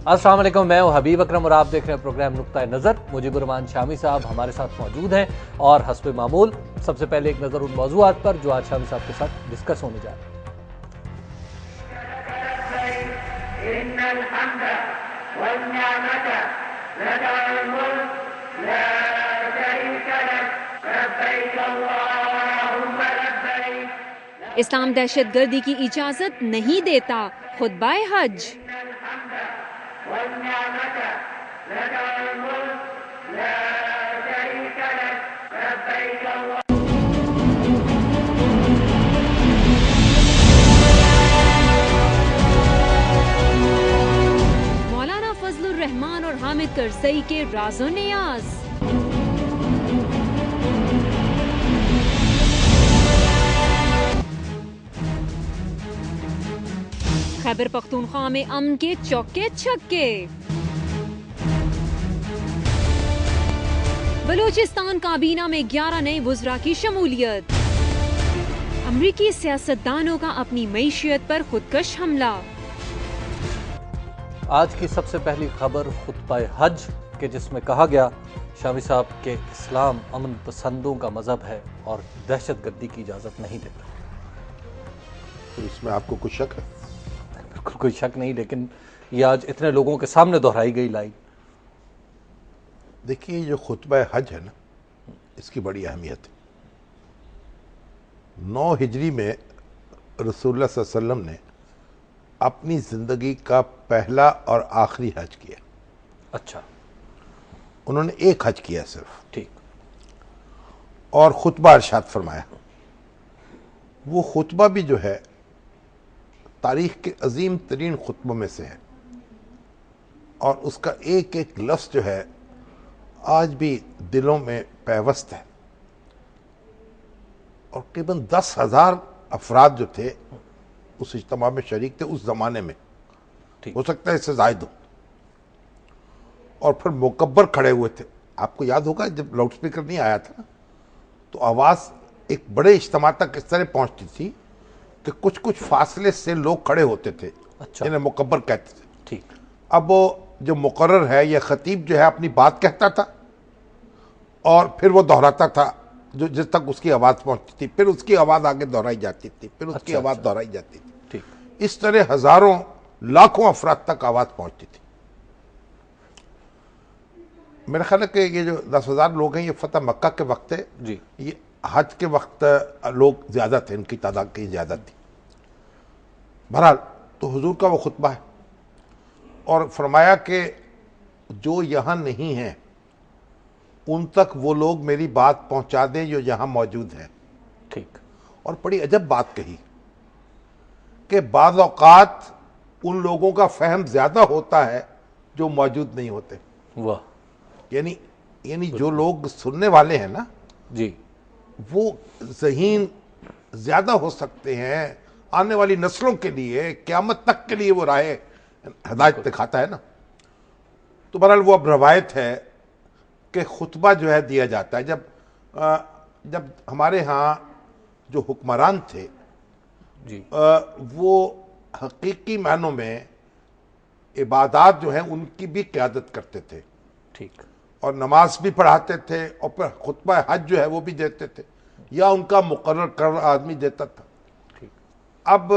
अस्सलाम वालेकुम, मैं हूं हबीब अकरम और आप देख रहे हैं प्रोग्राम नुक्ता नज़र। मुजीबुर रहमान शामी साहब हमारे साथ मौजूद हैं और हस्ब मामूल सबसे पहले एक नज़र उन मौज़ूआत पर जो आज शामी साहब के साथ डिस्कस होने जा रहे हैं। इस्लाम दहशतगर्दी की इजाजत नहीं देता, खुतबाए हज। मौलाना फजलुर रहमान और हामिद करजई के राज़ो नियाज। खैबर पख्तूनख्वा में अमन के चौके छक्के। बलूचिस्तान काबीना में 11 नए वुज़रा की शमूलियत। अमरीकी सियासतदानों का अपनी मईशियत पर खुदकश हमला। आज की सबसे पहली खबर खुतबा हज के, जिसमें कहा गया शामी साहब के इस्लाम अमन पसंदों का मजहब है और दहशतगर्दी की इजाज़त नहीं देता। तो इसमें आपको कुछ शक है? बिल्कुल कोई शक नहीं, लेकिन ये आज इतने लोगों के सामने दोहराई गई लाइन। देखिए, जो खुतबा हज है ना, इसकी बड़ी अहमियत है। 9 हिजरी में रसूलुल्लाह सल्लल्लाहु अलैहि वसल्लम ने अपनी जिंदगी का पहला और आखिरी हज किया। अच्छा, उन्होंने एक हज किया सिर्फ, ठीक। और खुतबा इरशाद फरमाया। वो खुतबा भी जो है तारीख के अजीम तरीन खुतबों में से है और उसका एक एक लफ्ज़ जो है आज भी दिलों में पैवस्त है। और करीबन 10,000 अफराद जो थे उस इज्तिमा में शरीक थे उस जमाने में, हो सकता है इससे जायद हो। और फिर मुकब्बर खड़े हुए थे। आपको याद होगा जब लाउड स्पीकर नहीं आया था तो आवाज़ एक बड़े इज्तिमा तक इस तरह पहुंचती थी कि कुछ कुछ फासले से लोग खड़े होते थे। अच्छा, इन्हें मुकब्बर कहते थे। ठीक। अब वो जो मुकर्रर है या खतीब जो है अपनी बात कहता था और फिर वो दोहराता था जो जिस तक उसकी आवाज़ पहुंचती थी, फिर उसकी आवाज़ आगे दोहराई जाती थी, फिर उसकी आवाज़ दोहराई जाती थी। ठीक। इस तरह हजारों लाखों अफराद तक आवाज़ पहुंचती थी। मेरा ख्याल है कि ये जो 10,000 लोग हैं ये फतह मक्का के वक्त है जी। ये हज के वक्त लोग ज़्यादा थे, इनकी तादाद की ज़्यादा थी। बहरहाल तो हुजूर का वो खुतबा है और फरमाया कि जो यहाँ नहीं हैं उन तक वो लोग मेरी बात पहुँचा दें जो यहाँ मौजूद हैं। ठीक। और बड़ी अजब बात कही कि बाज़ औक़ात उन लोगों का फहम ज़्यादा होता है जो मौजूद नहीं होते। वाह। यानी जो लोग सुनने वाले हैं ना जी, वो ज़हीन ज़्यादा हो सकते हैं, आने वाली नस्लों के लिए, क़यामत तक के लिए वो राह हिदायत दिखाता है ना। तो बहरहाल वो अब रवायत है कि खुतबा जो है दिया जाता है जब हमारे यहाँ जो हुक्मरान थे जी, वो हकीकी मानों में इबादत जो है उनकी भी क़यादत करते थे। ठीक। और नमाज भी पढ़ाते थे और फिर खुतबा हज जो है वो भी देते थे या उनका मुकर्रर कर आदमी देता था। ठीक। अब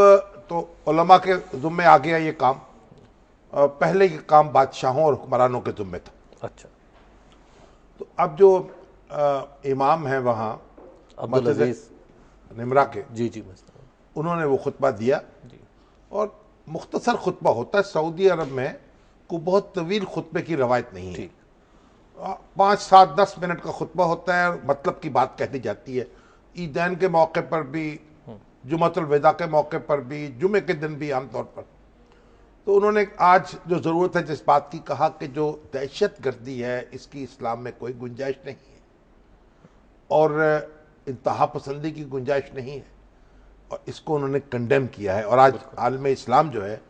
तो उलमा के ज़ुम्मे आ गया ये काम। पहले ये काम बादशाहों और हुक्मरानों के ज़ुम्मे था। अच्छा। तो अब जो इमाम हैं वहाँ अब्दुल अजीज निमरा के, जी, उन्होंने वो खुतबा दिया जी। और मुख्तसर खुतबा होता है। सऊदी अरब में को बहुत तवील खुतबे की रवायत नहीं है। 5, 7, 10 मिनट का खुतबा होता है और मतलब की बात कह दी जाती है। ईदैन के मौके पर भी, जुमतुल विदा के मौके पर भी, जुमे के दिन भी आमतौर पर। तो उन्होंने आज जो ज़रूरत है जिस बात की कहा कि जो दहशत गर्दी है इसकी इस्लाम में कोई गुंजाइश नहीं है और इंतहा पसंदी की गुंजाइश नहीं है और इसको उन्होंने कंडेम किया है। और आज आलम इस्लाम जो है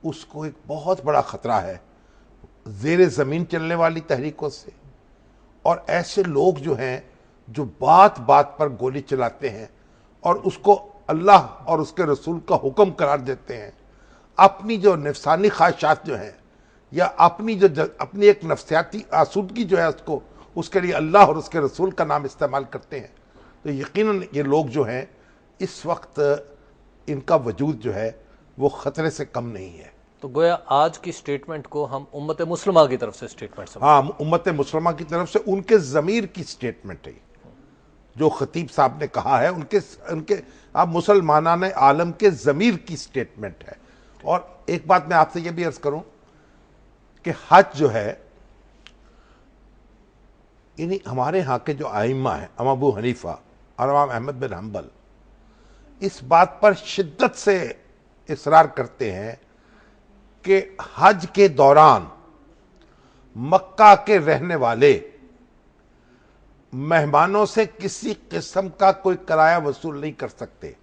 उसको एक बहुत बड़ा ख़तरा है ज़ेरे ज़मीन चलने वाली तहरीकों से और ऐसे लोग जो हैं जो बात बात पर गोली चलाते हैं और उसको अल्लाह और उसके रसूल का हुक्म करार देते हैं। अपनी जो नफसानी ख्वाहिशात जो हैं या अपनी एक नफ्सियाती आसूदगी जो है उसको, उसके लिए अल्लाह और उसके रसूल का नाम इस्तेमाल करते हैं, तो यकीनन ये लोग जो हैं इस वक्त इनका वजूद जो है वो खतरे से कम नहीं है। तो गोया आज की स्टेटमेंट को हम उम्मत मुस्लिमा की तरफ से स्टेटमेंट समझ। हाँ, उम्मत मुसलमान की तरफ से उनके ज़मीर की स्टेटमेंट है जो खतीब साहब ने कहा है, उनके आप मुसलमानान आलम के ज़मीर की स्टेटमेंट है। और एक बात मैं आपसे ये भी अर्ज करूं कि हज जो है, इन्हीं हमारे यहाँ के जो आइम्मा हैं, इमाम अबू हनीफा और इमाम अहमद बिन हम्बल, इस बात पर शिद्दत से इसरार करते हैं कि हज के दौरान मक्का के रहने वाले मेहमानों से किसी किस्म का कोई किराया वसूल नहीं कर सकते।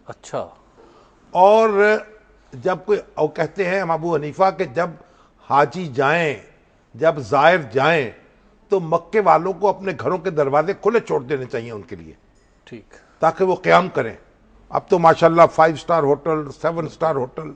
अच्छा। और जब कोई, और कहते हैं इमाम अबू हनीफा के जब हाजी जाएं, जब जायर जाएं, तो मक्के वालों को अपने घरों के दरवाजे खुले छोड़ देने चाहिए उनके लिए, ठीक, ताकि वो क़याम करें। अब तो माशाल्लाह 5 स्टार होटल, 7 स्टार होटल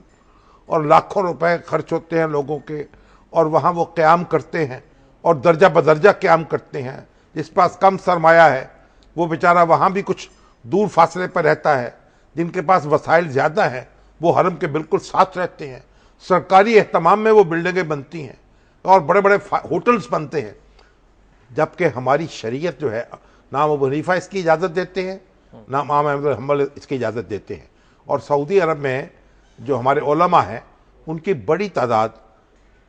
और लाखों रुपए खर्च होते हैं लोगों के, और वहाँ वो क़याम करते हैं और दर्जा बदर्जा क़याम करते हैं। जिस पास कम सरमाया है वो बेचारा वहाँ भी कुछ दूर फासले पर रहता है, जिनके पास वसाइल ज़्यादा हैं वो हरम के बिल्कुल साथ रहते हैं। सरकारी एहतमाम में वो बिल्डिंगें बनती हैं और बड़े बड़े होटल्स बनते हैं, जबकि हमारी शरीयत जो है, ना अबू हनीफा इसकी इजाज़त देते हैं, ना इमाम अहमद बिन हम्बल इसकी इजाज़त देते हैं। और सऊदी अरब में जो हमारे उलमा हैं उनकी बड़ी तादाद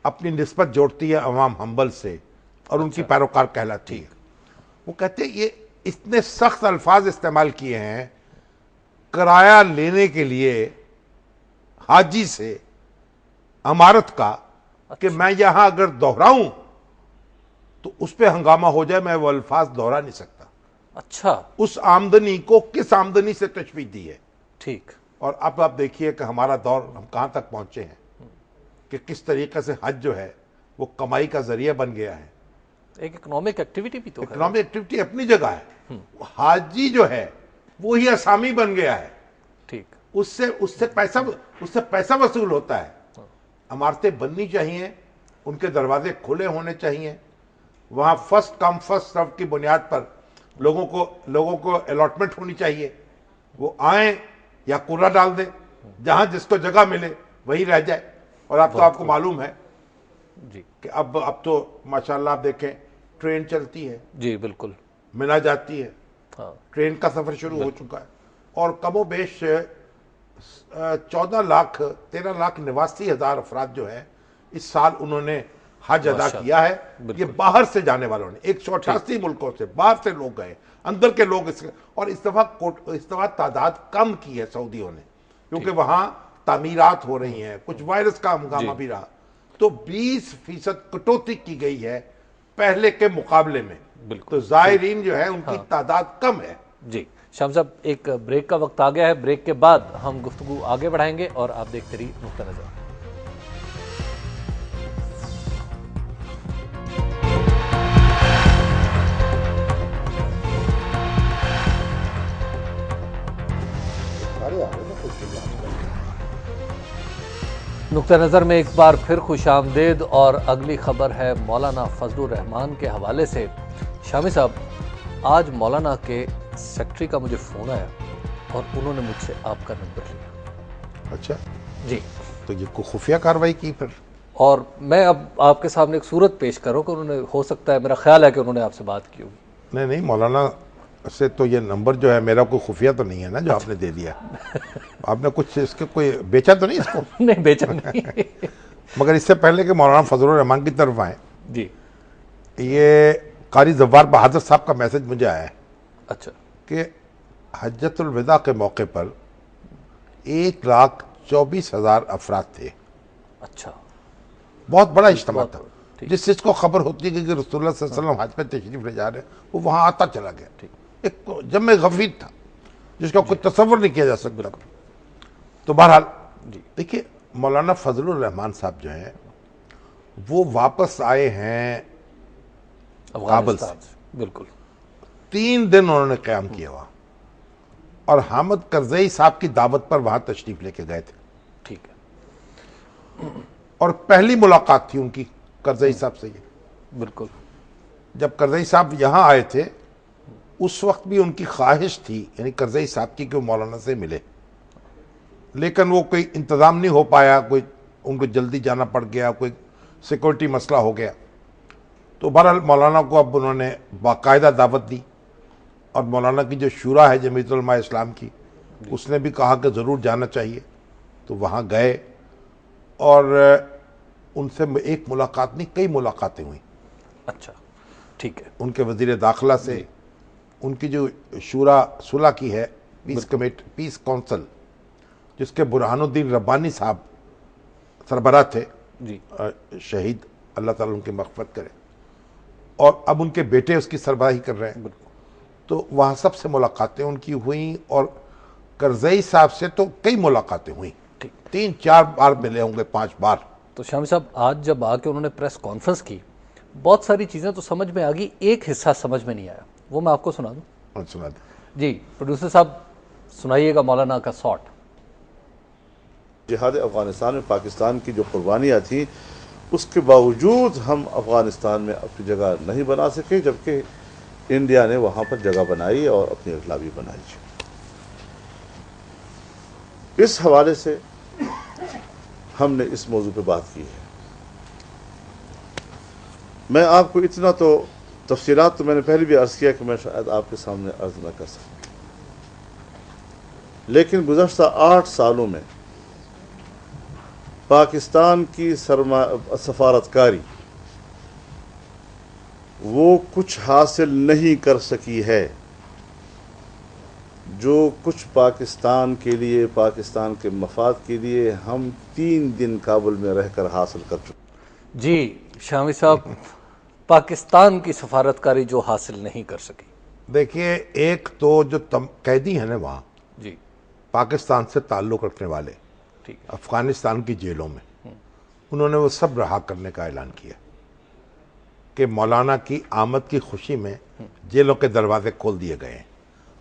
अपनी निस्बत जोड़ती है इमाम हम्बल से और उनकी पैरोकार कहलाती है। वो कहते हैं ये इतने सख्त अल्फाज इस्तेमाल किए हैं किराया लेने के लिए हाजी से अमारत का, कि मैं यहां अगर दोहराऊं तो उस पर हंगामा हो जाए, मैं वो अल्फाज दोहरा नहीं सकता। अच्छा। उस आमदनी को किस आमदनी से तशबीह दी है। ठीक। और अब आप देखिए कि हमारा दौर हम कहां तक पहुंचे हैं कि किस तरीके से हज जो है वो कमाई का जरिया बन गया है। एक इकोनॉमिक एक्टिविटी भी तो है। इकोनॉमिक एक्टिविटी अपनी जगह है, हाजी जो है वो ही असामी बन गया है। ठीक। उससे पैसा वसूल होता है। इमारतें बननी चाहिए, उनके दरवाजे खुले होने चाहिए, वहां फर्स्ट कम फर्स्ट सर्व की बुनियाद पर लोगों को अलॉटमेंट होनी चाहिए। वो आए या कूड़ा डाल दे, जहां जिसको जगह मिले वही रह जाए। और अब तो आपको मालूम है जी कि अब तो माशाल्लाह आप देखें ट्रेन चलती है, जी बिल्कुल, मिना जाती है, हाँ, ट्रेन का सफर शुरू हो चुका है। और कमोबेश 13,89,000 अफराद जो है इस साल उन्होंने हज अदा किया है। ये बाहर से जाने वालों ने 188 मुल्कों से, बाहर से लोग गए, अंदर के लोग और इस दफा तादाद कम की है सऊदियों ने, क्योंकि वहां तामीरात हो रही हैं, कुछ वायरस का हंगामा भी रहा, तो 20% कटौती की गई है पहले के मुकाबले में। तो जायरीन जो है उनकी तादाद कम है। जी शाम साहब, एक ब्रेक का वक्त आ गया है। ब्रेक के बाद हम गुफ्तगू आगे बढ़ाएंगे और आप देखते रहिए नुक्ता नजर। नुक्ता नज़र में एक बार फिर खुशामदेद और अगली खबर है मौलाना फजलुर रहमान के हवाले से। शामी साहब, आज मौलाना के सेक्रेटरी का मुझे फ़ोन आया और उन्होंने मुझसे आपका नंबर लिया। अच्छा जी, तो ये को खुफिया कार्रवाई की फिर? और मैं अब आपके सामने एक सूरत पेश करूँ कि उन्होंने, हो सकता है, मेरा ख्याल है कि उन्होंने आपसे बात की होगी। नहीं, मौलाना से तो ये नंबर जो है मेरा कोई खुफिया तो नहीं है ना जो आपने दे दिया। आपने कुछ इसके कोई बेचा तो नहीं इसको? नहीं, बेचा नहीं। मगर इससे पहले कि मौलाना फजलुर रहमान की तरफ आए, जी, ये कारी जव्वार बहादुर साहब का मैसेज मुझे आया है। अच्छा। कि हज्जतुल विदा के मौके पर 1,24,000 अफराद थे। अच्छा, बहुत बड़ा इज्तिमा था। ठीक। जिस चीज को खबर होती है कि रसूलुल्लाह सल्लल्लाहु अलैहि वसल्लम हज पे तशरीफ ले जा रहे हैं, वो वहां आता चला गया। ठीक। एक जम्मे गफीर था जिसका कोई तसव्वुर नहीं किया जा सकता। तो बहरहाल देखिए, मौलाना फजलुर रहमान साहब जो हैं वो वापस आए हैं काबुल से। बिल्कुल। 3 दिन उन्होंने क़याम किया वहां, और हामिद करजई साहब की दावत पर वहां तशरीफ लेके गए थे। ठीक है। और पहली मुलाकात थी उनकी करजई साहब से। ये बिल्कुल, जब करजई साहब यहाँ आए थे उस वक्त भी उनकी ख्वाहिश थी, यानी करजई साहब की, कि वो मौलाना से मिले, लेकिन वो कोई इंतज़ाम नहीं हो पाया, कोई उनको जल्दी जाना पड़ गया, कोई सिक्योरिटी मसला हो गया। तो बहरहाल मौलाना को अब उन्होंने बाकायदा दावत दी, और मौलाना की जो शूरा है जमीयत उलमा इस्लाम की, उसने भी कहा कि ज़रूर जाना चाहिए। तो वहाँ गए और उनसे एक मुलाकात नहीं, कई मुलाकातें हुई। अच्छा, ठीक है। उनके वज़ीर दाखिला से, उनकी जो शूरा सुलह की है, पीस कमेटी, पीस काउंसिल, जिसके बुरहानुद्दीन रब्बानी साहब सरबराह थे जी, शहीद, अल्लाह ताला उनकी मग़फ़िरत करे, और अब उनके बेटे उसकी सरबराही कर रहे हैं। तो वहाँ सबसे मुलाकातें उनकी हुई, और करजई साहब से तो कई मुलाकातें हुई, 3-4 बार मिले होंगे, 5 बार। तो शामी साहब आज जब आके उन्होंने प्रेस कॉन्फ्रेंस की, बहुत सारी चीज़ें तो समझ में आ गई, एक हिस्सा समझ में नहीं आया, वो मैं आपको सुना दूं। और सुना दें जी प्रोड्यूसर साहब, सुनाइएगा मौलाना का शॉट। जिहाद अफ़गानिस्तान में पाकिस्तान की जो कुर्बानियाँ थी, उसके बावजूद हम अफ़गानिस्तान में अपनी जगह नहीं बना सके, जबकि इंडिया ने वहाँ पर जगह बनाई और अपनी इनकलाबी बनाई। इस हवाले से हमने इस मौजू पे बात की है। मैं आपको इतना तो तफसीलात तो मैंने पहले भी अर्ज़ किया कि मैं शायद आपके सामने अर्ज़ न कर सकूं, लेकिन गुज़श्ता 8 सालों में पाकिस्तान की सफारतकारी वो कुछ हासिल नहीं कर सकी है जो कुछ पाकिस्तान के लिए, पाकिस्तान के मफाद के लिए हम 3 दिन काबुल में रहकर हासिल कर चुके। जी शामी साहब, पाकिस्तान की सफारतकारी जो हासिल नहीं कर सकी। देखिए, एक तो जो कैदी हैं ना वहाँ जी, पाकिस्तान से ताल्लुक़ रखने वाले, ठीक है, अफ़गानिस्तान की जेलों में, उन्होंने वो सब रहा करने का ऐलान किया कि मौलाना की आमद की खुशी में जेलों के दरवाजे खोल दिए गए हैं।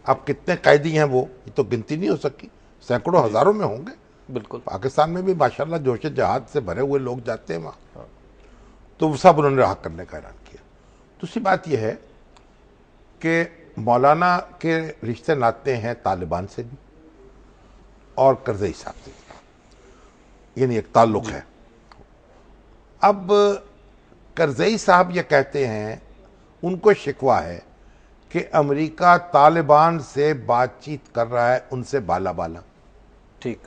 अब कितने कैदी हैं वो, ये तो गिनती नहीं हो सकी, सैकड़ों हज़ारों में होंगे। बिल्कुल, पाकिस्तान में भी माशाल्लाह जोश जहाद से भरे हुए लोग जाते हैं वहाँ, तो वो सब उन्होंने रहा करने का ऐलान किया। दूसरी बात यह है कि मौलाना के रिश्ते नाते हैं तालिबान से भी और करजई साहब से, यानी एक ताल्लुक़ है। अब करजई साहब ये कहते हैं, उनको शिकवा है कि अमेरिका तालिबान से बातचीत कर रहा है, उनसे बाला बाला, ठीक,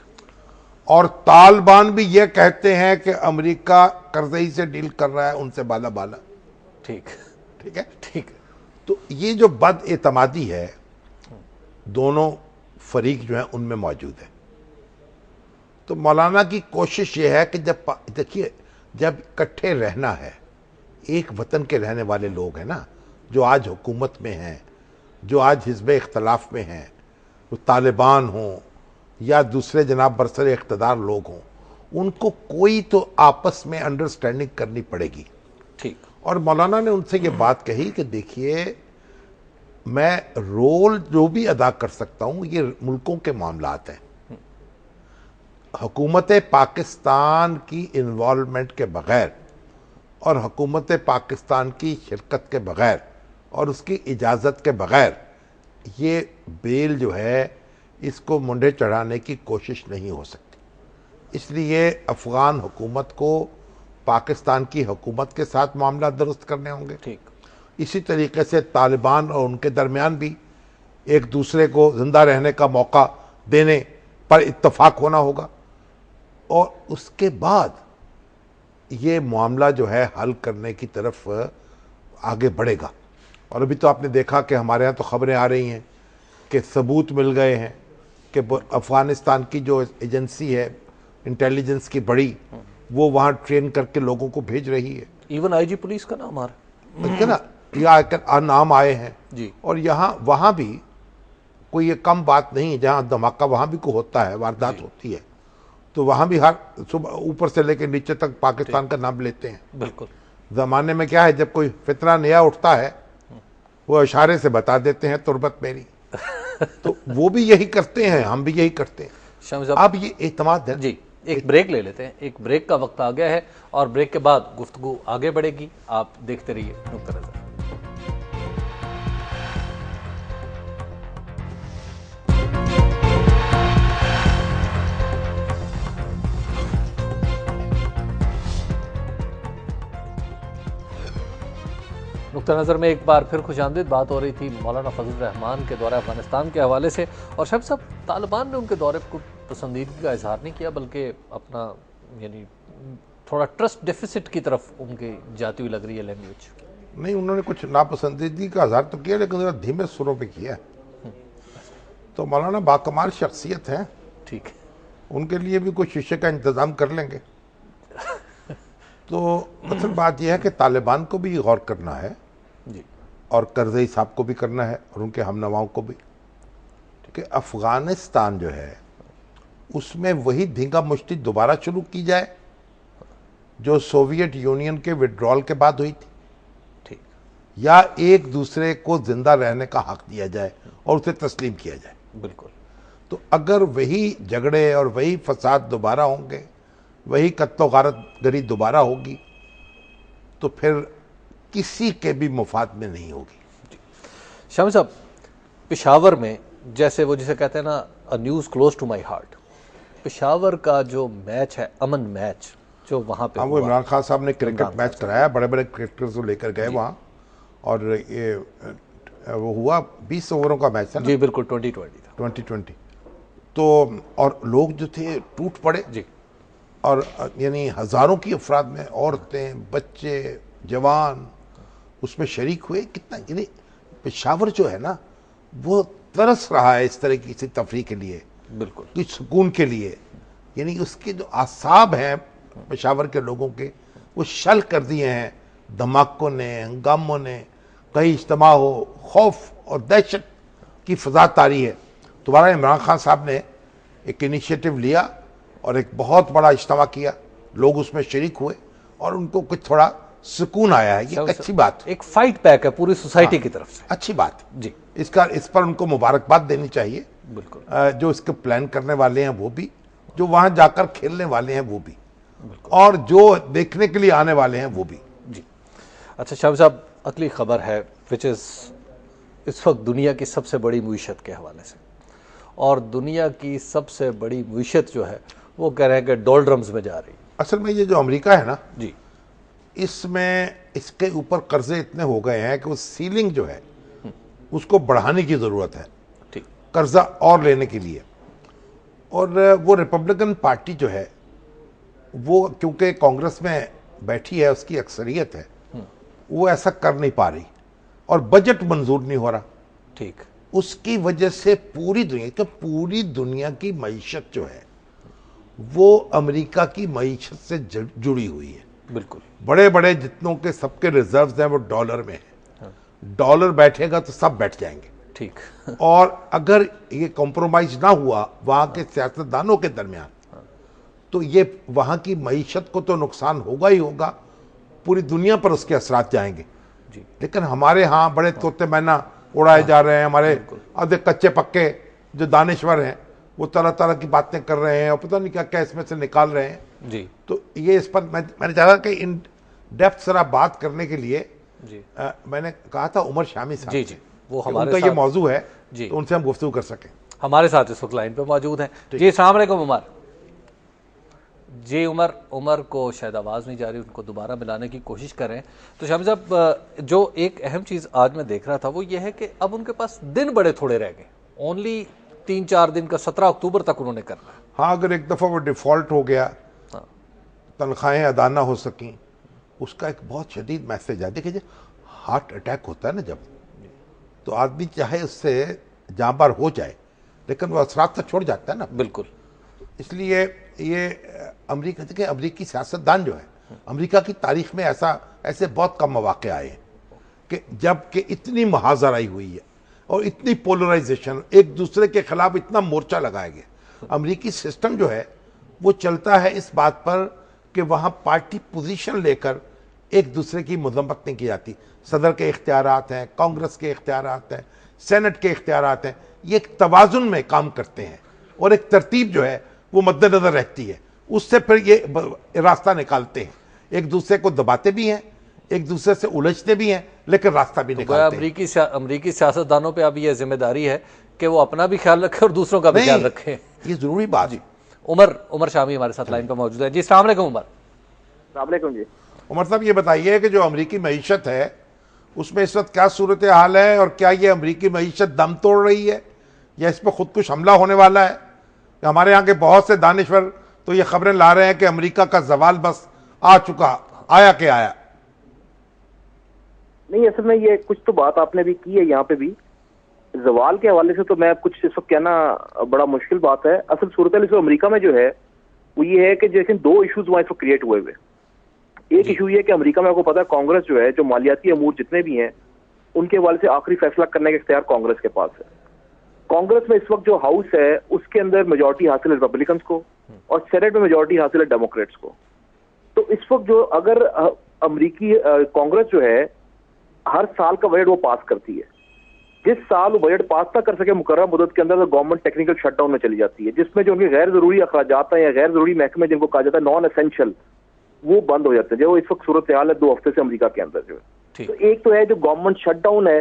और तालिबान भी ये कहते हैं कि अमेरिका करजई से डील कर रहा है, उनसे बाला बाला। ठीक, ठीक है, ठीक। तो ये जो बदएतमादी है, दोनों फरीक जो है उनमें मौजूद है। तो मौलाना की कोशिश ये है कि जब देखिए, जब इकट्ठे रहना है, एक वतन के रहने वाले लोग हैं ना, जो आज हुकूमत में हैं, जो आज हिज़्ब इख्तलाफ में हैं, वो तालिबान हों या दूसरे जनाब बरसर इख्तदार लोग हों, उनको कोई तो आपस में अंडरस्टैंडिंग करनी पड़ेगी। ठीक, और मौलाना ने उनसे ये बात कही कि देखिए, मैं रोल जो भी अदा कर सकता हूँ ये मुल्कों के मामलात हैं, हुकूमत पाकिस्तान की इन्वॉल्वमेंट के बग़ैर और हुकूमत पाकिस्तान की शिरकत के बग़ैर और उसकी इजाज़त के बग़ैर ये बेल जो है, इसको मुंडे चढ़ाने की कोशिश नहीं हो सकती। इसलिए अफ़गान हुकूमत को पाकिस्तान की हुकूमत के साथ मामला दुरुस्त करने होंगे। ठीक, इसी तरीके से तालिबान और उनके दरमियान भी एक दूसरे को ज़िंदा रहने का मौका देने पर इत्तफाक होना होगा, और उसके बाद ये मामला जो है हल करने की तरफ आगे बढ़ेगा। और अभी तो आपने देखा कि हमारे यहाँ तो खबरें आ रही हैं कि सबूत मिल गए हैं कि अफ़गानिस्तान की जो एजेंसी है इंटेलिजेंस की बड़ी, वो वहाँ ट्रेन करके लोगों को भेज रही है। इवन आईजी पुलिस का नाम आ रहा है, ठीक है ना, या नाम आए हैं जी। और यहाँ वहाँ भी कोई ये कम बात नहीं है, जहाँ धमाका वहाँ भी को होता है, वारदात होती है, तो वहाँ भी हर सुबह ऊपर से लेकर नीचे तक पाकिस्तान का नाम लेते हैं। बिल्कुल, ज़माने में क्या है, जब कोई फितना नया उठता है वो इशारे से बता देते हैं तुरबत मेरी तो वो भी यही करते हैं, हम भी यही करते हैं। शामी साहब, अब ये एतमाद है, जी, एक ब्रेक ले लेते हैं, एक ब्रेक का वक्त आ गया है और ब्रेक के बाद गुफ्तगू आगे बढ़ेगी। आप देखते रहिए नुक्ता नज़र। नुक्ता नज़र में एक बार फिर खुशामदीद। बात हो रही थी मौलाना फजल रहमान के दौरे अफगानिस्तान के हवाले से, और शब साहब तालिबान ने उनके दौरे को पसंदीदगी का इजहार नहीं किया, बल्कि अपना यानी थोड़ा ट्रस्ट डेफिसिट की तरफ उनकी जाती हुई लग रही है लैंग्वेज। नहीं, उन्होंने कुछ नापसंदीदगी का इजहार तो किया, लेकिन जरा धीमे सुरों पे किया। तो मौलाना बाकमाल शख्सियत है, ठीक है, उनके लिए भी कुछ शीशे का इंतज़ाम कर लेंगे। तो असल बात यह है कि तालिबान को भी गौर करना है जी, और करज़ई साहब को भी करना है और उनके हमनवाओं को भी, कि अफ़गानिस्तान जो है उसमें वही धींगा मुश्ती दोबारा शुरू की जाए जो सोवियत यूनियन के विड्रॉल के बाद हुई थी, ठीक, या एक दूसरे को जिंदा रहने का हक दिया जाए और उसे तस्लीम किया जाए। बिल्कुल। तो अगर वही झगड़े और वही फसाद दोबारा होंगे, वही कत्लो गारत गरी दोबारा होगी, तो फिर किसी के भी मुफाद में नहीं होगी। शामिल साहब, पेशावर में जैसे वो जिसे कहते हैं ना a news close to my heart, Peshawar का जो मैच है, अमन मैच जो वहाँ पे हाँ, वो हुआ, इमरान खान साहब ने क्रिकेट मैच कराया, बड़े बड़े क्रिकेटर्स को लेकर गए वहाँ, और ये वो हुआ 20 ओवरों का मैच था ना? जी बिल्कुल, 2020 था। 2020। तो और लोग जो थे टूट पड़े जी, और यानी हजारों की अफराद में औरतें, बच्चे, जवान उसमें शरीक हुए। कितना यानी पेशावर जो है ना वो तरस रहा है इस तरह की किसी तफरीह के लिए, बिल्कुल, कुछ सुकून के लिए। यानी उसके जो आसाब हैं पेशावर के लोगों के, वो शल कर दिए हैं धमाकों ने, हंगामों ने। कहीं इज्तिमा हो, खौफ और दहशत की फजा तारी है। दोबारा इमरान खान साहब ने एक इनिशिएटिव लिया और एक बहुत बड़ा इज्तिमा किया, लोग उसमें शरीक हुए और उनको कुछ थोड़ा सुकून आया है। ये अच्छी बात, एक फाइट पैक है पूरी सोसाइटी की तरफ से, अच्छी बात जी, इस पर उनको मुबारकबाद देनी चाहिए। बिल्कुल, जो इसके प्लान करने वाले हैं वो भी, जो वहां जाकर खेलने वाले हैं वो भी, और जो देखने के लिए आने वाले हैं वो भी। जी। अच्छा शामिल साहब, अगली खबर है विच इज़ इस वक्त दुनिया की सबसे बड़ी मईशत के हवाले से, और दुनिया की सबसे बड़ी मईशत जो है वो कह रहे हैं कि डोल्ड्रम्स में जा रही है। असल में ये जो अमेरिका है ना जी, इसमें इसके ऊपर कर्जे इतने हो गए हैं कि उस सीलिंग जो है उसको बढ़ाने की ज़रूरत है, ठीक, कर्जा और लेने के लिए। और वो रिपब्लिकन पार्टी जो है वो क्योंकि कांग्रेस में बैठी है, उसकी अक्सरियत है, वो ऐसा कर नहीं पा रही और बजट मंजूर नहीं हो रहा। ठीक, उसकी वजह से पूरी दुनिया की मईशत जो है वो अमेरिका की मईशत से जुड़ी हुई है। बिल्कुल, बड़े बड़े जितनों के सबके रिजर्व्स हैं वो डॉलर में है। डॉलर बैठेगा तो सब बैठ जाएंगे। ठीक, और अगर ये कॉम्प्रोमाइज ना हुआ वहां के सियासतदानों के दरमियान, तो ये वहां की मईशत को तो नुकसान होगा ही होगा, पूरी दुनिया पर उसके असरात जाएंगे। जी, लेकिन हमारे यहाँ बड़े तोते मैना उड़ाए जा रहे हैं। हमारे आधे कच्चे पक्के जो दानिश्वर हैं वो तरह तरह की बातें कर रहे हैं और पता नहीं क्या क्या इसमें से निकाल रहे हैं। जी, तो ये इस पर मैंने चाहा कि इन डेप्थ जरा बात करने के लिए जी, मैंने कहा था उमर शामी साहब जी, से जी, वो कि हमारे उनका ये साथ मौजू है, जी, तो उनसे हम गुफ्तगू कर सकें। हमारे साथ इस वक्त लाइन पे मौजूद हैं। जी, अस्सलाम वालेकुम उमर जी। उमर को शायद आवाज़ नहीं जा रही, उनको दोबारा मिलाने की कोशिश कर रहे हैं। तो शामिल साहब, जो एक अहम चीज़ आज मैं देख रहा था वो ये है कि अब उनके पास दिन बड़े थोड़े रह गए, ओनली 3-4 दिन का, 17 अक्टूबर तक उन्होंने करना है। हाँ, अगर एक दफ़ा वो डिफ़ॉल्ट हो गया, तनख्वाहें अदा ना हो सकें, उसका एक बहुत शदीद मैसेज है। देखिए, हार्ट अटैक होता है ना जब, तो आदमी चाहे उससे जांबार हो जाए लेकिन वो असरात तो छोड़ जाता है ना। बिल्कुल, इसलिए ये अमेरिका के अमेरिकी सियासतदान जो है, अमेरिका की तारीख में ऐसे बहुत कम मौके आए हैं कि जब कि इतनी महाजराई हुई है और इतनी पोलराइजेशन, एक दूसरे के खिलाफ इतना मोर्चा लगाया गया। अमेरिकी सिस्टम जो है वो चलता है इस बात पर कि वहाँ पार्टी पोजीशन लेकर एक दूसरे की मजम्मत नहीं की जाती। सदर के इख्तियारात हैं, कांग्रेस के इख्तियारात हैं, सेनेट के इख्तियारात हैं, ये एक तवाजुन में काम करते हैं और एक तरतीब जो है वो मद्देनजर रहती है। उससे फिर ये रास्ता निकालते हैं, एक दूसरे को दबाते भी हैं, एक दूसरे से उलझते भी हैं, लेकिन रास्ता भी निकालते हैं। अमरीकी सियासतदानों पे अब ये जिम्मेदारी है कि वो अपना भी ख्याल रखें और दूसरों का भी ख्याल रखें। ये जरूरी बात है। उमर शामी हमारे साथ लाइन पर मौजूद है जी। अस्सलाम वालेकुम उमर। अस्सलाम जी। उमर साहब ये बताइए कि जो अमरीकी मईशत है उसमें इस वक्त क्या सूरत हाल है, और क्या ये अमरीकी मईशत दम तोड़ रही है या इस पर खुद कुछ हमला होने वाला है? हमारे यहाँ के बहुत से दानिश्वर तो ये खबरें ला रहे हैं कि अमेरिका का जवाल बस आ चुका, आया के आया। नहीं, असल में ये कुछ तो बात आपने भी की है यहाँ पे भी, जवाल के हवाले से तो मैं कुछ इस वक्त कहना बड़ा मुश्किल बात है। असल सूरत इस अमेरिका में जो है वो ये है कि जैसे दो इश्यूज वहां पर क्रिएट हुए। एक इशू ये कि अमेरिका में आपको पता है कांग्रेस जो है, जो मालियाती अमूर जितने भी हैं उनके हवाले से आखिरी फैसला करने का इख्तियार कांग्रेस के पास है। कांग्रेस में इस वक्त जो हाउस है उसके अंदर मेजोरिटी हासिल है रिपब्लिकन्स को और सेनेट में मेजोरिटी हासिल है डेमोक्रेट्स को। तो इस वक्त जो अगर अमरीकी कांग्रेस जो है हर साल का बजट वो पास करती है, जिस साल वो बजट पास ना कर सके मुकर्रर मुद्दत के अंदर तो गवर्नमेंट टेक्निकल शटडाउन में चली जाती है, जिसमें जो उनके गैर जरूरी अखराजात हैं या गैर जरूरी महकमे जिनको कहा जाता है नॉन एसेंशियल, वो बंद हो जाते हैं। जो इस वक्त सूरत हाल है 2 हफ्ते से अमेरिका के अंदर जो है। तो एक तो है जो गवर्नमेंट शटडाउन है,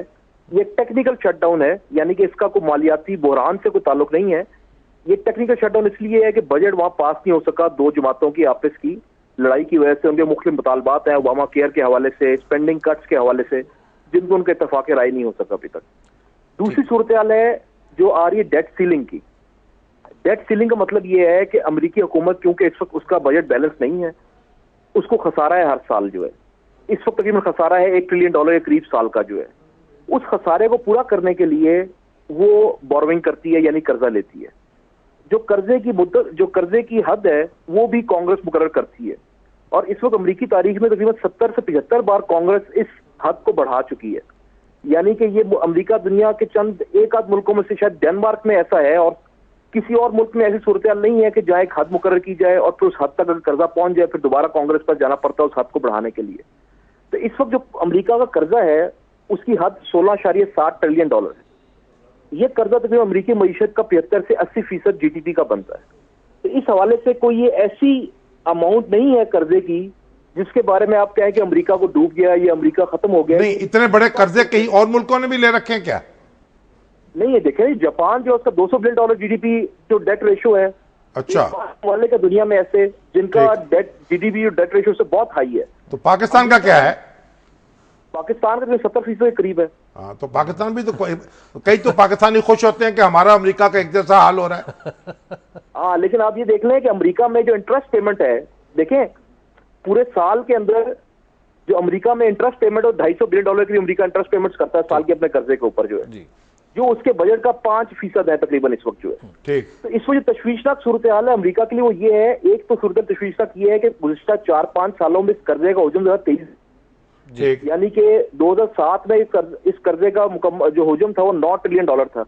ये टेक्निकल शटडाउन है, यानी कि इसका कोई मालियाती बहरान से कोई ताल्लुक नहीं है। ये टेक्निकल शटडाउन इसलिए है कि बजट वहां पास नहीं हो सका, 2 जमातों की आपस की लड़ाई की वजह से। उनके मुख्तलिफ मुतालबात हैं ओबामा केयर के हवाले से, स्पेंडिंग कट्स के हवाले से, जिनको उनके इत्तफाक राय नहीं हो सका अभी तक। दूसरी सूरत हाल है जो आ रही है डेट सीलिंग की। डेट सीलिंग का मतलब ये है कि अमेरिकी हुकूमत क्योंकि इस वक्त उसका बजट बैलेंस नहीं है, उसको खसारा है हर साल जो है। इस वक्त तकरीबन खसारा है $1 ट्रिलियन के करीब साल का जो है। उस खसारे को पूरा करने के लिए वो बोरोइंग करती है, यानी कर्जा लेती है। जो कर्जे की मुद्दत, जो कर्जे की हद है वो भी कांग्रेस मुकर्रर करती है। और इस वक्त अमेरिकी तारीख में तकरीबन 70 से 75 बार कांग्रेस इस हद को बढ़ा चुकी है। यानी कि ये अमेरिका दुनिया के चंद एक आध मुल्कों में से, शायद डेनमार्क में ऐसा है और किसी और मुल्क में ऐसी सूरत नहीं है कि जहां एक हद मुकर्रर की जाए और फिर उस हद तक अगर कर्जा पहुंच जाए फिर दोबारा कांग्रेस पर जाना पड़ता है उस हद को बढ़ाने के लिए। तो इस वक्त जो अमेरिका का कर्जा है उसकी हद $16.7 ट्रिलियन है। यह कर्जा तकरीबन अमेरिकी मईशत का 75 से 80% GDP का बनता है। तो इस हवाले से कोई ये ऐसी अमाउंट नहीं है कर्जे की जिसके बारे में आप कहें कि अमेरिका को डूब गया, ये अमेरिका खत्म हो गया। नहीं, इतने बड़े कर्जे कहीं और मुल्कों ने भी ले रखे हैं क्या? नहीं है, देखें जापान जो उसका $200 बिलियन GDP जो डेट रेशो है, अच्छा, वाले का दुनिया में ऐसे जिनका डेट GDP और डेट रेशो से बहुत हाई है। तो पाकिस्तान का क्या है? पाकिस्तान का 70% के करीब है। हाँ, तो पाकिस्तान भी तो कई तो पाकिस्तानी खुश होते हैं कि हमारा अमेरिका का एक जैसा हाल हो रहा है। हाँ, लेकिन आप ये देख लें कि अमेरिका में जो इंटरेस्ट पेमेंट है, देखें पूरे साल के अंदर जो अमेरिका में इंटरेस्ट पेमेंट और $250 बिलियन की अमेरिका इंटरेस्ट पेमेंट्स करता है साल के अपने कर्जे के ऊपर जो है, जो उसके बजट का 5% है तकरीबन इस वक्त जो है। ठीक, तो इस वजह तशवीशनाक सूरत हाल है अमेरिका के लिए वो ये है। एक तो सूरत तशवीशनाक ये है कि गुज़िश्ता 4-5 सालों में इस कर्जे का हुजूम ज़्यादा तेज, यानी कि 2007 में इस कर्जे का जो हुजूम था वो $9 ट्रिलियन था।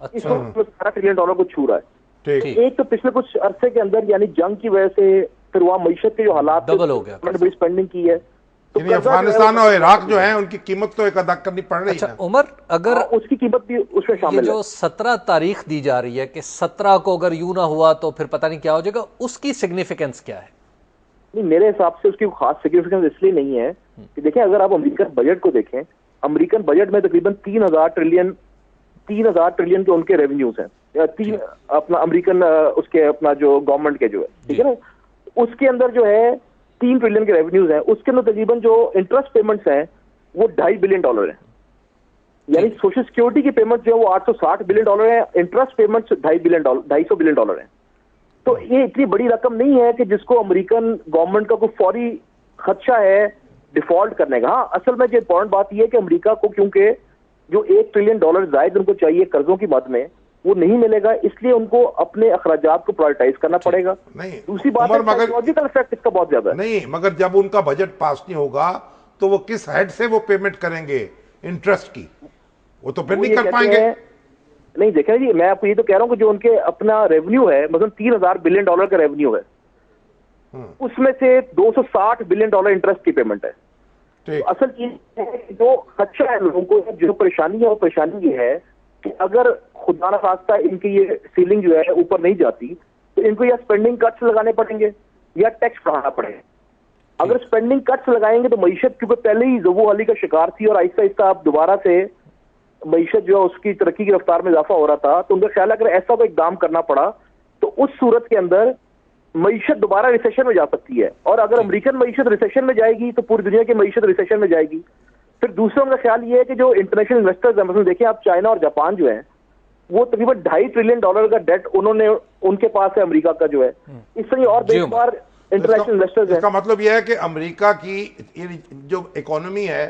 अच्छा। इस वक्त $17 ट्रिलियन को छू रहा है। एक तो पिछले कुछ अरसे के अंदर यानी जंग की वजह से फिर वहां मईशत के जो हालात डबल हो गया, बड़ी स्पेंडिंग की है। तो अफगानिस्तान और इराक जो है उनकी कीमत तो एक अदा करनी पड़ रही है। उमर, अगर उसकी कीमत भी उसमें शामिल है। जो 17 तारीख दी जा रही है कि 17 को अगर यूं ना हुआ तो फिर पता नहीं क्या हो जाएगा, उसकी सिग्निफिकेंस क्या है? नहीं, मेरे हिसाब से उसकी खास सिग्निफिकेंस इसलिए नहीं है कि देखें अगर आप अमेरिकन बजट को देखें, अमेरिकन बजट में तकरीबन 3000 ट्रिलियन के उनके रेवेन्यूज हैं। 3 अपना अमेरिकन उसके अपना जो गवर्नमेंट के जो है, ठीक है ना, उसके अंदर जो है 3 ट्रिलियन के रेवेन्यूज हैं। उसके अंदर तकरीबन जो इंटरेस्ट पेमेंट्स हैं वो $2.5 बिलियन है। यानी सोशल सिक्योरिटी की पेमेंट जो है वो $860 बिलियन है, इंटरेस्ट पेमेंट्स $250 बिलियन है। तो ये इतनी बड़ी रकम नहीं है कि जिसको अमेरिकन गवर्नमेंट का कोई फौरी खदशा है डिफॉल्ट करने का। हाँ, असल में जो इंपॉर्टेंट बात यह है कि अमेरिका को क्योंकि जो $1 ट्रिलियन जायद उनको चाहिए कर्जों की मद में, वो नहीं मिलेगा, इसलिए उनको अपने अखराजात को प्रायोरिटाइज करना पड़ेगा। नहीं, दूसरी बात है साइकोलॉजिकल इफेक्ट इसका बहुत ज्यादा है। नहीं, मगर जब उनका बजट पास नहीं होगा तो वो किस हेड से वो पेमेंट करेंगे इंटरेस्ट की? वो तो फिर नहीं कर पाएंगे। नहीं, देखें जी, मैं आपको ये तो कह रहा हूं कि जो उनके अपना रेवेन्यू है, मतलब $3000 बिलियन का रेवेन्यू है, उसमें से $260 बिलियन इंटरेस्ट की पेमेंट है। तो असल चीज जो खदशा है लोगों को, जो परेशानी है वो परेशानी ये है कि अगर खुदा न खास्ता इनकी ये सीलिंग जो है ऊपर नहीं जाती तो इनको या स्पेंडिंग कट्स लगाने पड़ेंगे या टैक्स बढ़ाना पड़ेगा। अगर स्पेंडिंग कट्स लगाएंगे तो मईशत, क्योंकि पहले ही ज़बू हाली का शिकार थी और आहिस्ता आहिस्ता अब दोबारा से मईशत जो है उसकी तरक्की की रफ्तार में इजाफा हो रहा था, तो उनका ख्याल है अगर ऐसा कोई इकदाम करना पड़ा तो उस सूरत के अंदर मईशत दोबारा रिसेशन में जा सकती है। और अगर अमेरिकन मईशत रिसेशन में जाएगी तो पूरी दुनिया की मईशत रिसेशन में जाएगी। फिर दूसरा उनका ख्याल ये है कि जो इंटरनेशनल इन्वेस्टर्स हैं, मतलब देखिए आप चाइना और जापान जो है वो तकरीबन $2.5 ट्रिलियन का डेट उन्होंने, उनके पास है अमेरिका का जो है। इस तरह और बेशुमार इंटरनेशनल इन्वेस्टर्स हैं। इसका मतलब यह है कि अमेरिका की ये जो इकोनॉमी है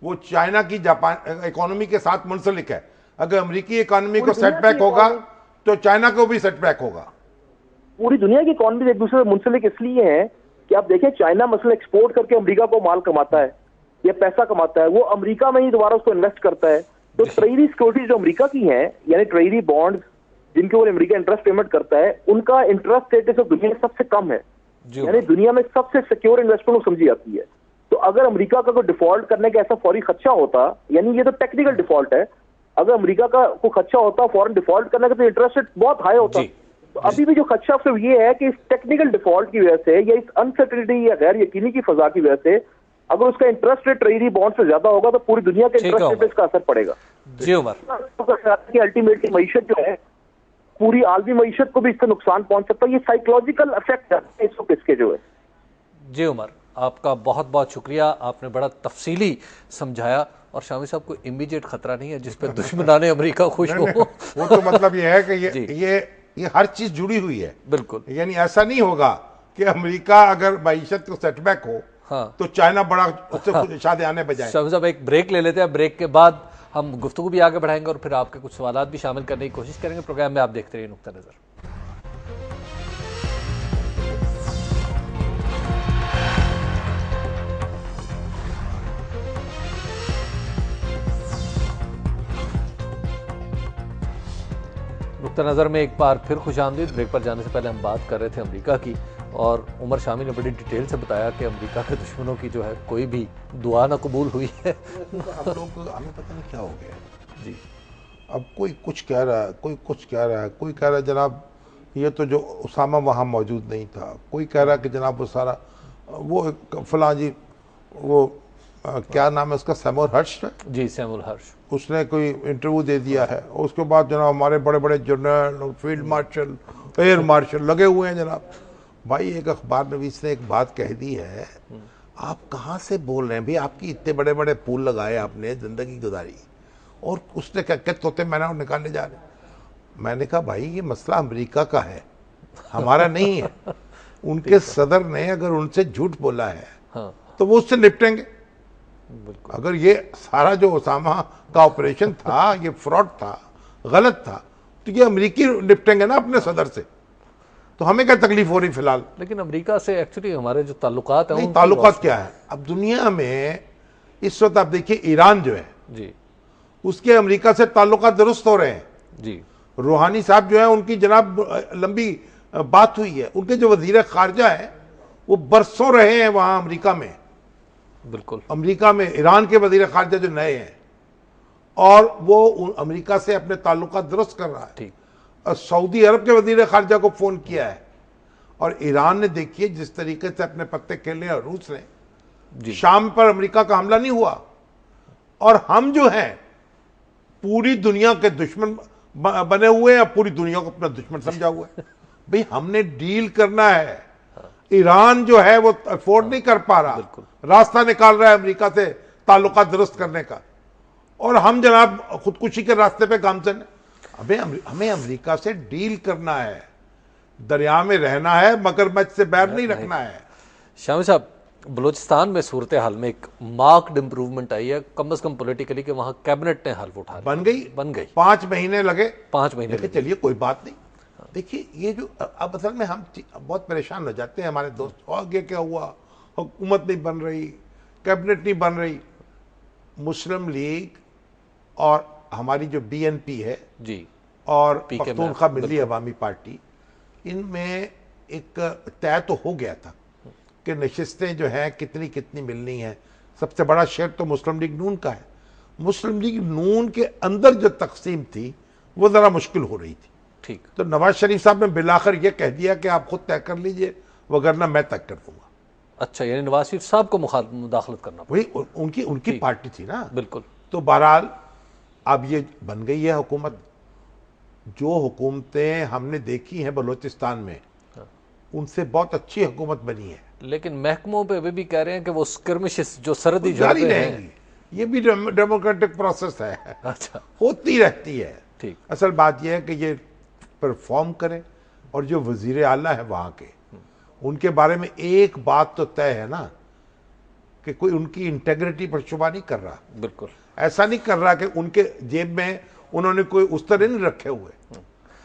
वो चाइना की जापान इकोनॉमी के साथ मुंसलिक है। अगर अमेरिकी इकोनॉमी को सेटबैक होगा तो चाइना को भी सेटबैक होगा। पूरी दुनिया की इकोनॉमी एक दूसरे से मुंसलिक इसलिए है कि आप देखें चाइना मसला एक्सपोर्ट करके अमेरिका को माल कमाता है या पैसा कमाता है, वो अमेरिका में ही दोबारा उसको इन्वेस्ट करता है। तो ट्रेजरी सिक्योरिटीज जो अमेरिका की हैं, यानी ट्रेजरी बॉन्ड्स जिनके ऊपर अमेरिका इंटरेस्ट पेमेंट करता है, उनका इंटरेस्ट रेट इस दुनिया में सबसे कम है, यानी दुनिया में सबसे सिक्योर इन्वेस्टमेंट समझी जाती है। तो अगर अमेरिका का कोई डिफॉल्ट करने का ऐसा फौरी खदशा होता, यानी ये तो टेक्निकल डिफॉल्ट है, अगर अमेरिका का कोई खदशा होता फौरन डिफॉल्ट करने का तो इंटरेस्ट रेट बहुत हाई होता। तो अभी भी जो खदशा सिर्फ ये है कि इस टेक्निकल डिफॉल्ट की वजह से या इस अनसर्टेनिटी या गैर यकीनी की फजा की वजह से अगर उसका इंटरेस्ट रेट ट्रेजरी बॉन्ड से ज्यादा होगा तो पूरी दुनिया के इंटरेस्ट रेट पे इसका असर पड़ेगा। जी उमर, कि अल्टीमेटली मईशत जो है पूरी आलमी मईशत को भी इससे नुकसान पहुंच सकता है। ये साइकोलॉजिकल इफेक्ट है इसको किसके जो है। जी उमर, आपका बहुत बहुत शुक्रिया, आपने बड़ा तफसीली समझाया। और शामी साहब को इमीडिएट खतरा नहीं है जिस पर दुश्मनाने अमेरिका खुश हो। वो तो मतलब ये है कि ये हर चीज जुड़ी हुई है। बिल्कुल, यानी ऐसा नहीं होगा कि अमेरिका अगर मईशत को सेटबैक हो तो चाइना बड़ा उससे शादी आने बजाय। शामी साहब एक ब्रेक ले लेते हैं, ब्रेक के बाद हम गुफ्तगू भी आगे बढ़ाएंगे और फिर आपके कुछ सवालात भी शामिल करने की कोशिश करेंगे। प्रोग्राम में आप देखते रहिए नुक्ता नजर। नुक्ता नज़र में एक बार फिर खुशामदीद। ब्रेक पर जाने से पहले हम बात कर रहे थे अमेरिका की, और उमर शामी ने बड़ी डिटेल से बताया कि अमेरिका के दुश्मनों की जो है कोई भी दुआ ना कबूल हुई है। हम लोग हमें पता नहीं क्या हो गया जी। अब कोई कुछ कह रहा है, कोई कुछ कह रहा है, कोई कह रहा है जनाब ये तो जो उसामा वहाँ मौजूद नहीं था, कोई कह रहा है कि जनाब वो सारा वो फलां जी वो क्या नाम है उसका, सैमुअल हर्ष जी, सैमुअल हर्ष, उसने कोई इंटरव्यू दे दिया है। उसके बाद जनाब हमारे बड़े बड़े general, field marshal, air marshal लगे हुए हैं जनाब। भाई एक अखबार नवीस ने एक बात कह दी है, आप कहाँ से बोल रहे हैं भाई, आपकी इतने बड़े बड़े पुल लगाए आपने, जिंदगी गुजारी, और उसने क्या तोते मैंने निकालने जा रहे। मैंने कहा भाई ये मसला अमेरिका का है, हमारा नहीं है। उनके सदर ने अगर उनसे झूठ बोला है तो वो उससे निपटेंगे। अगर ये सारा जो ओसामा का ऑपरेशन था ये फ्रॉड था, गलत था, तो ये अमेरिकी निपटेंगे ना अपने सदर से। तो हमें क्या तकलीफ हो रही फिलहाल। लेकिन अमेरिका से एक्चुअली हमारे जो ताल्लुकात हैं, ताल्लुकात क्या है अब दुनिया में इस वक्त आप देखिए ईरान जो है जी, उसके अमेरिका से ताल्लुकात दुरुस्त हो रहे हैं जी। रूहानी साहब जो है उनकी जनाब लंबी बात हुई है। उनके जो वजीर खारजा है वो बरसों रहे हैं वहां अमेरिका में। बिल्कुल, अमेरिका में ईरान के वजीर खारजा जो नए हैं और वो अमेरिका से अपने ताल्लुकात दुरुस्त कर रहा है। ठीक। सऊदी अरब के वजीर खारजा को फोन किया है, और ईरान ने देखिए जिस तरीके से अपने पत्ते खेले, और रूस ने शाम पर अमेरिका का हमला नहीं हुआ। और हम जो हैं पूरी दुनिया के दुश्मन बने हुए हैं, पूरी दुनिया को अपना दुश्मन समझा हुआ है। भाई हमने डील करना है। ईरान जो है वो अफोर्ड नहीं कर पा रहा, रास्ता निकाल रहा है अमेरिका से ताल्लुकात दुरुस्त करने का, और हम जनाब खुदकुशी के रास्ते पे गामजन है। हमें अमेरिका से डील करना है, दरिया में रहना है, मगरमच्छ से बैर नहीं रखना है। शामी साहब, बलूचिस्तान में सूरत हाल में एक मार्क्ड इंप्रूवमेंट आई है, कम से कम पॉलिटिकली, कि वहां कैबिनेट ने हल्फ उठा बन गई 5 महीने लगे। 5 महीने चलिए कोई बात नहीं। देखिए ये जो अब असल में हम बहुत परेशान हो जाते हैं, हमारे दोस्त आगे क्या हुआ, हुकूमत नहीं बन रही, कैबिनेट नहीं बन रही। मुस्लिम लीग और हमारी जो BNP है जी, और पख्तूनख्वा मिली अवामी पार्टी, इनमें एक तय तो हो गया था कि नशिस्तें जो हैं कितनी कितनी मिलनी है। सबसे बड़ा शेयर तो मुस्लिम लीग नून का है। मुस्लिम लीग नून के अंदर जो तकसीम थी वो ज़रा मुश्किल हो रही थी। ठीक। तो नवाज शरीफ साहब ने बिलाखिर ये कह दिया कि आप खुद तय कर लीजिए, वगरना मैं तय कर दूंगा। अच्छा, यानी नवाज शरीफ साहब को मुदाखलत करना वही उनकी पार्टी थी ना। बिल्कुल। तो बहरहाल अब ये बन गई है हुकूमत। जो हुकूमतें हमने देखी हैं बलूचिस्तान में, उनसे बहुत अच्छी हुकूमत बनी है। लेकिन महकमों पे वे भी कह रहे हैं कि वो स्किर्मिशेस जो सरहदी जारी झड़पें रहेंगी। हैं। ये भी डेमोक्रेटिक प्रोसेस है, अच्छा, होती रहती है। ठीक। असल बात यह है कि ये परफॉर्म करें, और जो वजीर आला है वहाँ के, उनके बारे में एक बात तो तय है ना कि कोई उनकी इंटेग्रिटी पर शुबा नहीं कर रहा। बिल्कुल। ऐसा नहीं कर रहा कि उनके जेब में उन्होंने कोई उस तरह नहीं रखे हुए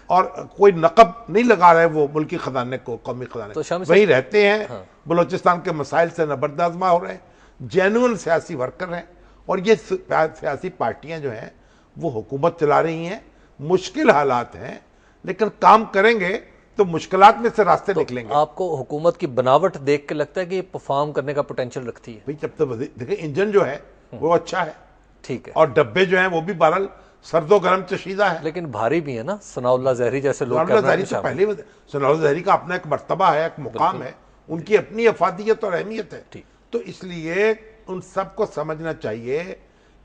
और कोई नकब नहीं लगा रहे वो मुल्की खजाने को, कौमी खजाने तो वही रहते हैं। हाँ। बलूचिस्तान के मसाइल से नबरदाजमा हो रहे हैं, जेन्युइन सियासी वर्कर हैं। और ये सियासी पार्टियां जो हैं वो हुकूमत चला रही हैं। मुश्किल हालात हैं, लेकिन काम करेंगे तो मुश्किलात में से रास्ते निकलेंगे। आपको हुकूमत की बनावट देख के लगता है कि ये परफॉर्म करने का पोटेंशियल रखती है? भाई जब तक देखिए इंजन जो है वो अच्छा है, ठीक है, और डब्बे जो हैं वो भी बहरहाल सर्दो गर्म चशीदा है। लेकिन भारी भी है ना। सनाउल्लाह जहरी जैसे लोग सनाउल्लाह जहरी तो पहले, सनाउल्लाह जहरी का अपना एक मर्तबा है, एक मुकाम है, उनकी अपनी अफादियत और अहमियत है। ठीक। तो इसलिए उन सबको समझना चाहिए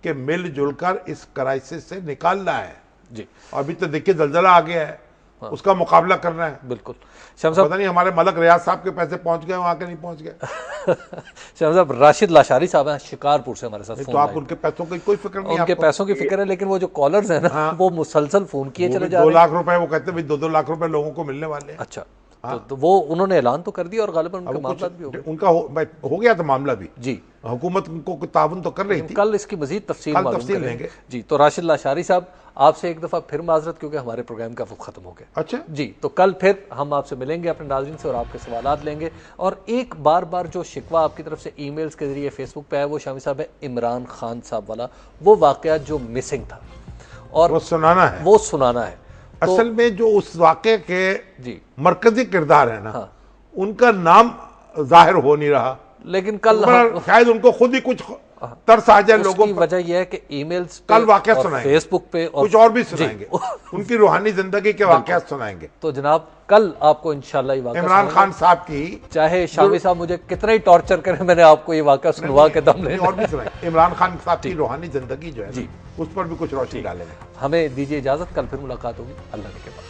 कि मिलजुल कर इस क्राइसिस से निकालना है जी। अभी तो देखिए जलजला आ गया है, हाँ। उसका मुकाबला करना है। बिल्कुल। श्याम साहब, पता नहीं हमारे मलक रियाज साहब के पैसे पहुंच गए वहां के नहीं पहुंच गए। श्याम साहब, राशिद लाशारी साहब हैं शिकारपुर से हमारे साथ। तो आप उनके पैसों की कोई फिक्र नहीं? उनके पैसों की फिक्र है, लेकिन वो जो कॉलर्स हैं ना, हाँ। वो मुसलसल फोन किए चले जा 2 रहे हैं। लाख रुपए वो कहते हैं 2-2 लाख रुपए लोगों को मिलने वाले हैं। अच्छा, तो वो उन्होंने ऐलान तो कर दिया और गालिबन उनके मामला भी हो गए। उनका हो गया था मामला भी जी। हुकूमत उनको ताउन तो कर रही थी। कल इसकी मजीद तफसील कल मालूम तफसील करेंगे। लेंगे। जी। तो राशिद लाशारी साहब, आपसे एक दफा फिर माजरत, क्योंकि हमारे प्रोग्राम का वक्त खत्म हो गया। अच्छा जी। तो कल फिर हम आपसे मिलेंगे, अपने नाज़रीन से, और आपके सवालात लेंगे। और एक बार बार जो शिकवा आपकी तरफ से ईमेल्स के जरिए फेसबुक पे है, वो शामी साहब है इमरान खान साहब वाला, वो वाकया जो मिसिंग था, और वो सुनाना है, वो सुनाना है। तो असल में जो उस वाक़े के जी मरकजी किरदार है ना, हाँ। उनका नाम जाहिर हो नहीं रहा। लेकिन कल शायद उनको खुद ही कुछ तरस आ जाए लोगों की पर। वजह यह है कि ईमेल्स पे कल वाकया और सुनाएंगे, फेसबुक पे कुछ और भी सुनाएंगे, उनकी रूहानी जिंदगी के वाकया सुनाएंगे। तो जनाब कल आपको इंशाल्लाह ये वाकया इमरान खान साहब की, चाहे शामी साहब मुझे कितना ही टॉर्चर करें, मैंने आपको ये वाकया सुनवा के दम ले। और भी सुनाएंगे। इमरान खान साहब की रूहानी जिंदगी जो है जी, उस पर भी कुछ रोशनी डालेंगे। हमें दीजिए इजाजत, कल फिर मुलाकात होगी। अल्लाह के बाद।